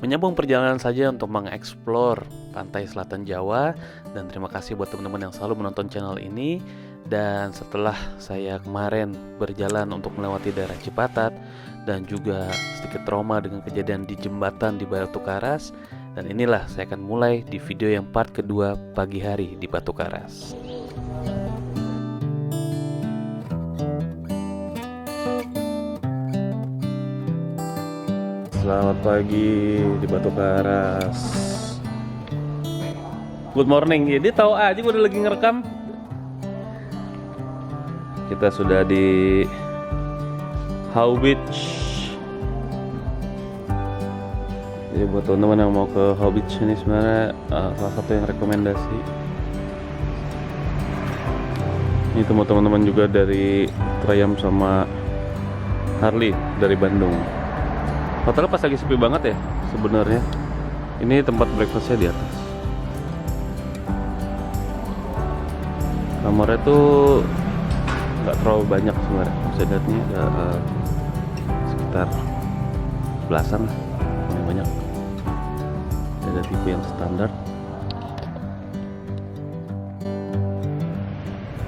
menyambung perjalanan saja untuk mengeksplor pantai selatan Jawa. Dan terima kasih buat teman-teman yang selalu menonton channel ini. Dan setelah saya kemarin berjalan untuk melewati daerah Cipatat dan juga sedikit trauma dengan kejadian di jembatan di Batu Karas, dan inilah saya akan mulai di video yang part kedua pagi hari di Batu Karas. Selamat pagi di Batu Karas. Good morning. Jadi tahu aja gue udah lagi ngerekam. Kita sudah di How Beach. Jadi buat teman-teman yang mau ke How Beach ini sebenarnya salah satu yang rekomendasi. Ini teman-teman juga dari Trayam sama Harley dari Bandung. Hotelnya pas lagi sepi banget ya sebenarnya. Ini tempat breakfastnya di atas. Kamarnya tuh nggak terlalu banyak sebenarnya. Bisa lihat nih ada sekitar belasan lah, paling banyak. Ada tipe yang standar.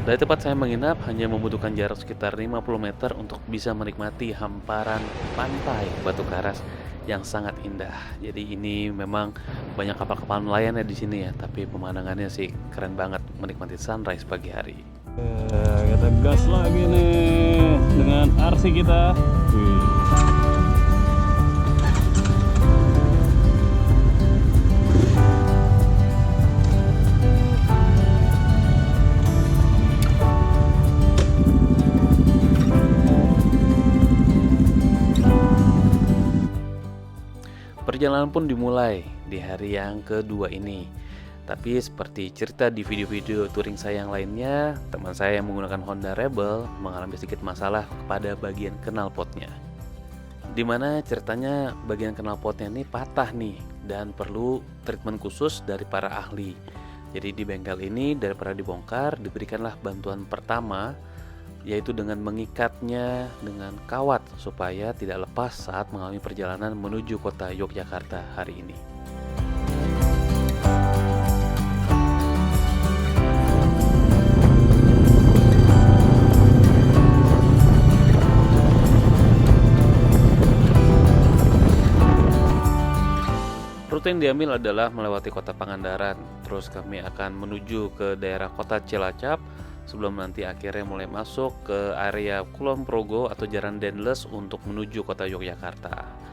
Dari tempat saya menginap hanya membutuhkan jarak sekitar 50 meter untuk bisa menikmati hamparan pantai Batu Karas yang sangat indah. Jadi ini memang banyak kapal-kapal nelayan ya di sini ya, tapi pemandangannya sih keren banget menikmati sunrise pagi hari. Kita gas lagi nih dengan RC kita. Perjalanan pun dimulai di hari yang kedua ini. Tapi seperti cerita di video-video touring saya yang lainnya, teman saya yang menggunakan Honda Rebel mengalami sedikit masalah pada bagian knalpotnya. Dimana ceritanya bagian knalpotnya ini patah nih dan perlu treatment khusus dari para ahli. Jadi di bengkel ini daripada dibongkar, diberikanlah bantuan pertama, yaitu dengan mengikatnya dengan kawat supaya tidak lepas saat mengalami perjalanan menuju kota Yogyakarta hari ini. Rute yang diambil adalah melewati kota Pangandaran, terus kami akan menuju ke daerah kota Cilacap, sebelum nanti akhirnya mulai masuk ke area Kulon Progo atau Jalan Dendles untuk menuju kota Yogyakarta.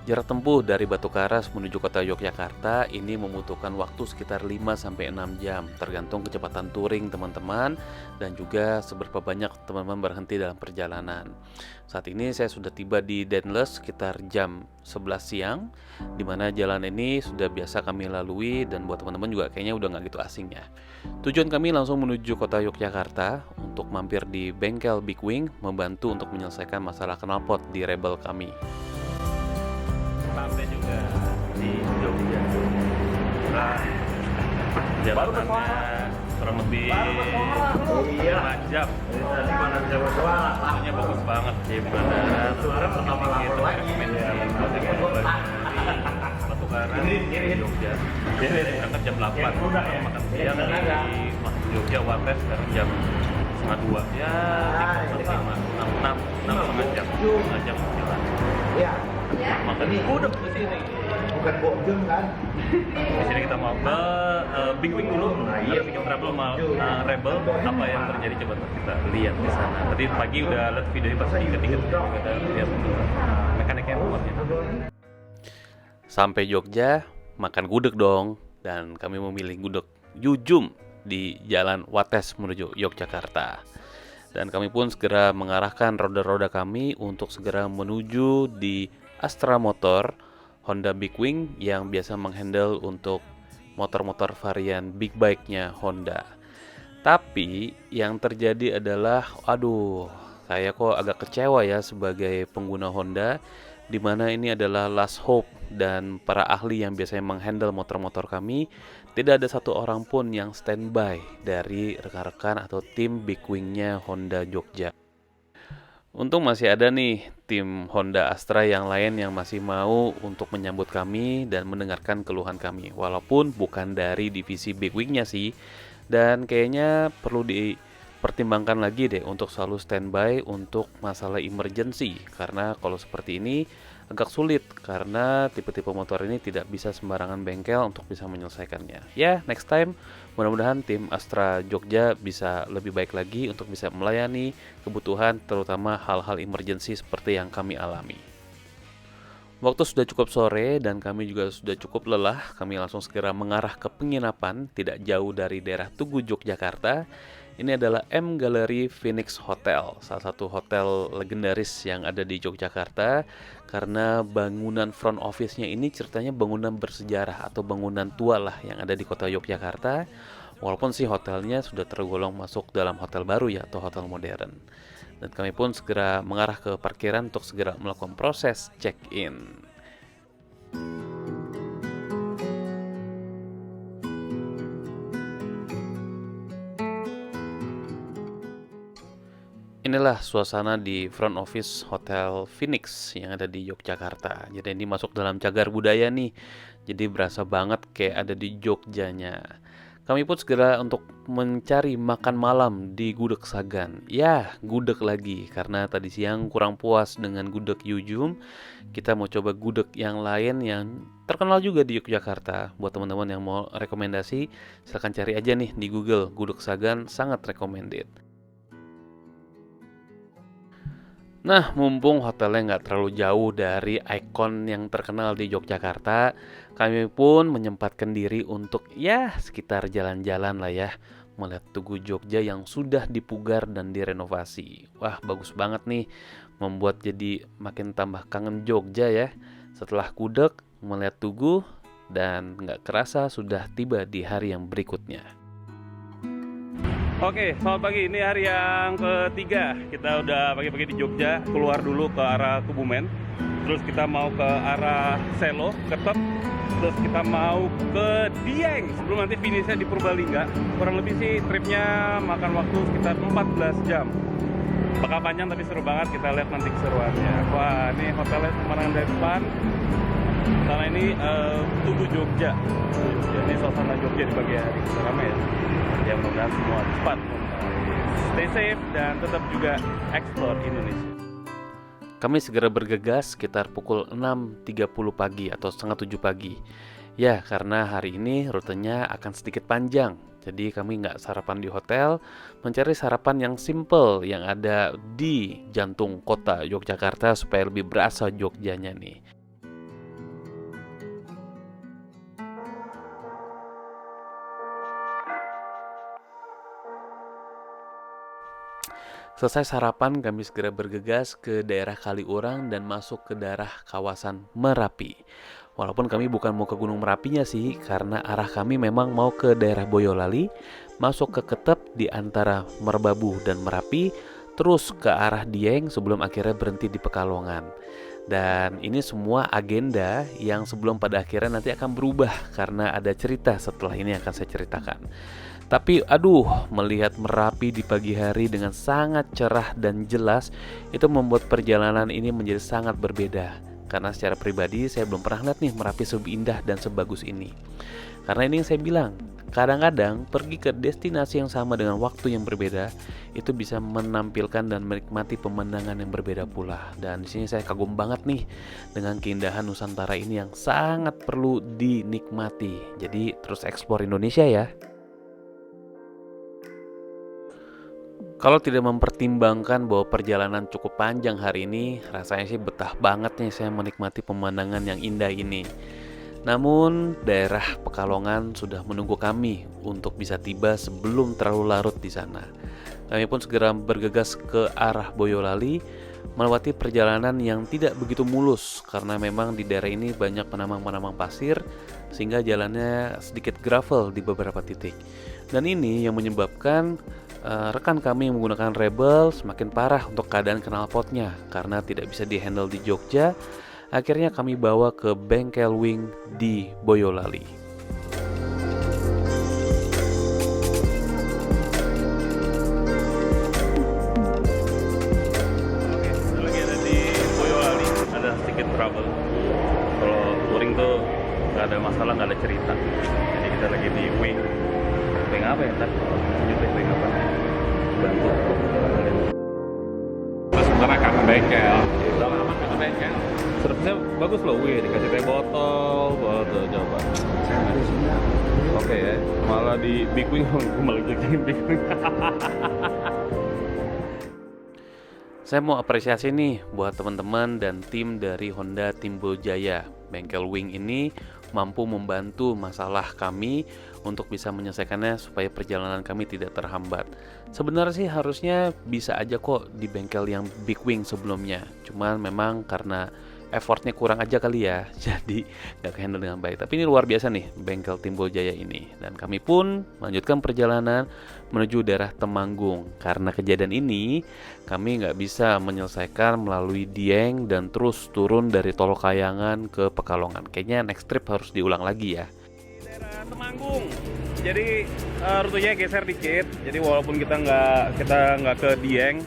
Jarak tempuh dari Batu Karas menuju kota Yogyakarta ini membutuhkan waktu sekitar 5-6 jam, tergantung kecepatan touring teman-teman dan juga seberapa banyak teman-teman berhenti dalam perjalanan. Saat ini saya sudah tiba di Dendles sekitar jam 11 siang, di mana jalan ini sudah biasa kami lalui dan buat teman-teman juga kayaknya udah nggak gitu asing ya. Tujuan kami langsung menuju kota Yogyakarta untuk mampir di bengkel Big Wing, membantu untuk menyelesaikan masalah knalpot di Rebel kami. Sampai juga di Jogja. Nah, jalanan kurang lebih 5 jam. Hasilnya bagus banget sih, benar. Suara pertama itu rekomendasi Batu Karas di Jogja. Berangkat jam 8, makan siang di Jogja Wates sekarang jam setengah 2. Ya, 6 jam jalan. Iya. Makan gudeg di sini. Bukan bojong kan? Di sini kita mau ke Big Wing dulu. Ada bikin travel sama Rebel. Apa yang terjadi coba kita lihat di sana. Tadi pagi udah lihat video pas ketiga kita lihat mekaniknya kuatnya. Sampai Jogja makan gudeg dong, dan kami memilih gudeg Jujum di Jalan Wates menuju Yogyakarta. Dan kami pun segera mengarahkan roda-roda kami untuk segera menuju di Astra Motor Honda Big Wing yang biasa menghandle untuk motor-motor varian big bike-nya Honda. Tapi yang terjadi adalah, saya kok agak kecewa ya sebagai pengguna Honda, di mana ini adalah last hope dan para ahli yang biasanya menghandle motor-motor kami, tidak ada satu orang pun yang standby dari rekan-rekan atau tim Big Wing-nya Honda Jogja. Untung masih ada nih tim Honda Astra yang lain yang masih mau untuk menyambut kami dan mendengarkan keluhan kami, walaupun bukan dari divisi Big Wing-nya sih. Dan kayaknya perlu dipertimbangkan lagi deh untuk selalu standby untuk masalah emergency, karena kalau seperti ini agak sulit karena tipe-tipe motor ini tidak bisa sembarangan bengkel untuk bisa menyelesaikannya. Ya, next time mudah-mudahan tim Astra Jogja bisa lebih baik lagi untuk bisa melayani kebutuhan terutama hal-hal emergency seperti yang kami alami. Waktu sudah cukup sore dan kami juga sudah cukup lelah, kami langsung segera mengarah ke penginapan tidak jauh dari daerah Tugu, Yogyakarta. Ini adalah M Gallery Phoenix Hotel, salah satu hotel legendaris yang ada di Yogyakarta, karena bangunan front office-nya ini ceritanya bangunan bersejarah atau bangunan tua lah yang ada di kota Yogyakarta. Walaupun sih hotelnya sudah tergolong masuk dalam hotel baru ya atau hotel modern. Dan kami pun segera mengarah ke parkiran untuk segera melakukan proses check-in. Inilah suasana di front office Hotel Phoenix yang ada di Yogyakarta. Jadi ini masuk dalam cagar budaya nih. Jadi berasa banget kayak ada di Jogjanya. Kami pun segera untuk mencari makan malam di Gudeg Sagan. Ya, gudeg lagi karena tadi siang kurang puas dengan gudeg Yujum. Kita mau coba gudeg yang lain yang terkenal juga di Yogyakarta. Buat teman-teman yang mau rekomendasi, silahkan cari aja nih di Google. Gudeg Sagan sangat recommended. Nah, mumpung hotelnya nggak terlalu jauh dari ikon yang terkenal di Yogyakarta, kami pun menyempatkan diri untuk ya sekitar jalan-jalan lah ya, melihat Tugu Jogja yang sudah dipugar dan direnovasi. Wah, bagus banget nih, membuat jadi makin tambah kangen Jogja ya. Setelah gudeg, melihat Tugu, dan nggak kerasa sudah tiba di hari yang berikutnya. Oke, selamat pagi. Ini hari yang ketiga. Kita udah pagi-pagi di Jogja. Keluar dulu ke arah Kebumen. Terus kita mau ke arah Selo, Ketep. Terus kita mau ke Dieng. Sebelum nanti finishnya di Purbalingga. Kurang lebih sih tripnya makan waktu sekitar 14 jam. Bakal panjang tapi seru banget. Kita lihat nanti keseruannya. Wah, ini hotelnya pemandangan dari depan. Karena ini Tugu Jogja. Ini suasana Jogja di pagi hari. Ramai ya. Ya mudah-mudahan semua cepat. Stay safe dan tetap juga explore Indonesia. Kami segera bergegas sekitar pukul 6.30 pagi atau setengah 7 pagi. Ya, karena hari ini rutenya akan sedikit panjang. Jadi kami nggak sarapan di hotel, mencari sarapan yang simple yang ada di jantung kota Yogyakarta supaya lebih berasa Jogjanya nih. Selesai sarapan, kami segera bergegas ke daerah Kaliurang dan masuk ke daerah kawasan Merapi. Walaupun kami bukan mau ke Gunung Merapinya sih, karena arah kami memang mau ke daerah Boyolali, masuk ke Ketep di antara Merbabu dan Merapi, terus ke arah Dieng sebelum akhirnya berhenti di Pekalongan. Dan ini semua agenda yang sebelum pada akhirnya nanti akan berubah karena ada cerita setelah ini yang akan saya ceritakan. Tapi melihat Merapi di pagi hari dengan sangat cerah dan jelas, itu membuat perjalanan ini menjadi sangat berbeda. Karena secara pribadi saya belum pernah lihat nih Merapi seindah dan sebagus ini. Karena ini yang saya bilang, kadang-kadang pergi ke destinasi yang sama dengan waktu yang berbeda, itu bisa menampilkan dan menikmati pemandangan yang berbeda pula. Dan di sini saya kagum banget nih dengan keindahan Nusantara ini yang sangat perlu dinikmati. Jadi terus eksplor Indonesia ya. Kalau tidak mempertimbangkan bahwa perjalanan cukup panjang hari ini, rasanya sih betah banget nih saya menikmati pemandangan yang indah ini. Namun, daerah Pekalongan sudah menunggu kami untuk bisa tiba sebelum terlalu larut di sana. Kami pun segera bergegas ke arah Boyolali, melewati perjalanan yang tidak begitu mulus karena memang di daerah ini banyak penambang-penambang pasir sehingga jalannya sedikit gravel di beberapa titik. Dan ini yang menyebabkan rekan kami yang menggunakan Rebel semakin parah untuk keadaan knalpotnya karena tidak bisa dihandle di Jogja. Akhirnya kami bawa ke bengkel Wing di Boyolali. Trouble. Kalau touring tuh nggak ada masalah, nggak ada cerita. Jadi kita lagi di Wing apa ya? Ntar lanjut Wing apa? Bantu. Terus sebenarnya kan bengkel. Udah aman kan bengkel. Servisnya bagus loh, Wing dikasih teh botol, coba. Oke ya, malah di Big Wing malah jadi Big Wing. Saya mau apresiasi nih buat teman-teman dan tim dari Honda Timbo Jaya. Bengkel Wing ini mampu membantu masalah kami untuk bisa menyelesaikannya supaya perjalanan kami tidak terhambat. Sebenarnya sih harusnya bisa aja kok di bengkel yang Big Wing sebelumnya. Cuman memang karena effortnya kurang aja kali ya, jadi nggak kehandle dengan baik. Tapi ini luar biasa nih bengkel Timbo Jaya ini. Dan kami pun melanjutkan perjalanan menuju daerah Temanggung. Karena kejadian ini kami nggak bisa menyelesaikan melalui Dieng dan terus turun dari Tol Kayangan ke Pekalongan. Kayaknya next trip harus diulang lagi ya. Daerah Temanggung, jadi rutenya geser dikit. Jadi walaupun kita nggak ke Dieng,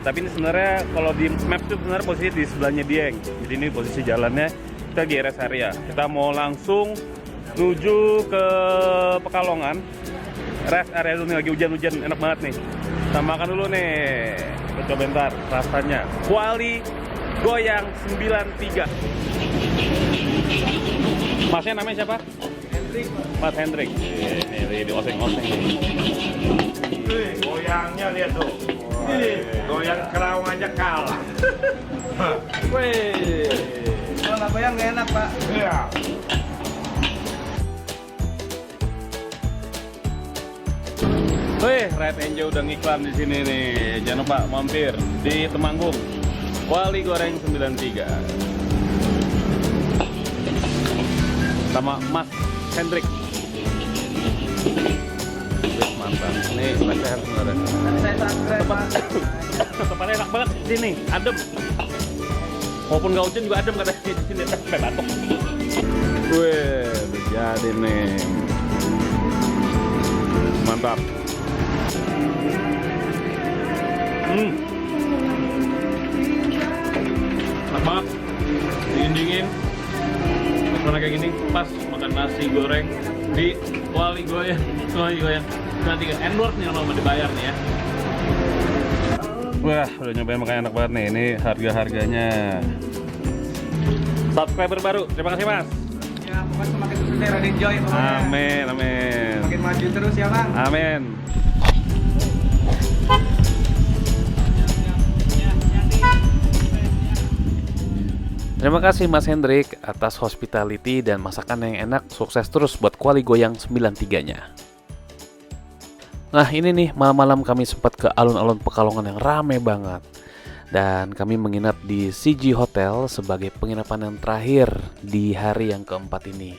tapi ini sebenarnya kalau di map itu sebenarnya posisi di sebelahnya Dieng. Jadi ini posisi jalannya, kita di rest area. Kita mau langsung menuju ke Pekalongan. Rest area dulu nih, lagi hujan-hujan, enak banget nih. Kita makan dulu nih. Kita coba bentar rasanya. Kuali Goyang 93. Masnya namanya siapa? Hendrik. Mas Hendrik. Ini di oseng-oseng nih. Goyangnya lihat tuh. Goyang Kerawang aja kalah. Wih, kalau nggak goyang nggak enak Pak. Iya. Wih, Red Angel udah ngiklan di sini nih. Jangan lupa mampir di Temanggung. Kuali goreng 93. Sama Mas Hendrik. Wih, mantap. Nih, lesehan sebenarnya. Saya subscribe Pak. Tempatnya enak banget di sini, adem. Walaupun nggak hujan juga adem katanya di sini. Sampai batuk. Wih, udah jadi nih. Mantap. Enak banget. Dingin-dingin. Karena kayak gini pas makan nasi goreng di Kuali Goyang. Nanti endorse nih kalau mau dibayar nih ya. Wah, udah nyobain makanya enak banget nih. Ini harga-harganya. Subscriber baru, terima kasih Mas. Ya, pokoknya semakin sukses dan enjoy pokoknya. Amin, amin. Makin maju terus ya Bang. Amin. Terima kasih Mas Hendrik atas hospitality dan masakan yang enak. Sukses terus buat Kuali Goyang 93-nya. Nah ini nih, malam-malam kami sempat ke alun-alun Pekalongan yang rame banget. Dan kami menginap di CG Hotel sebagai penginapan yang terakhir di hari yang keempat ini.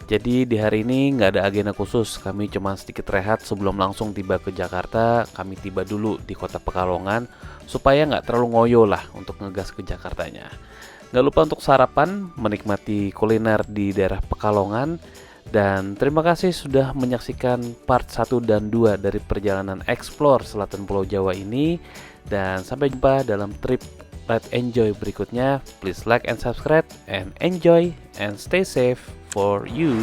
Jadi di hari ini nggak ada agenda khusus, kami cuma sedikit rehat sebelum langsung tiba ke Jakarta. Kami tiba dulu di kota Pekalongan supaya nggak terlalu ngoyo lah untuk ngegas ke Jakartanya. Nggak lupa untuk sarapan, menikmati kuliner di daerah Pekalongan. Dan terima kasih sudah menyaksikan part 1 dan 2 dari perjalanan explore selatan Pulau Jawa ini. Dan sampai jumpa dalam trip Let's Enjoy berikutnya. Please like and subscribe and enjoy and stay safe for you.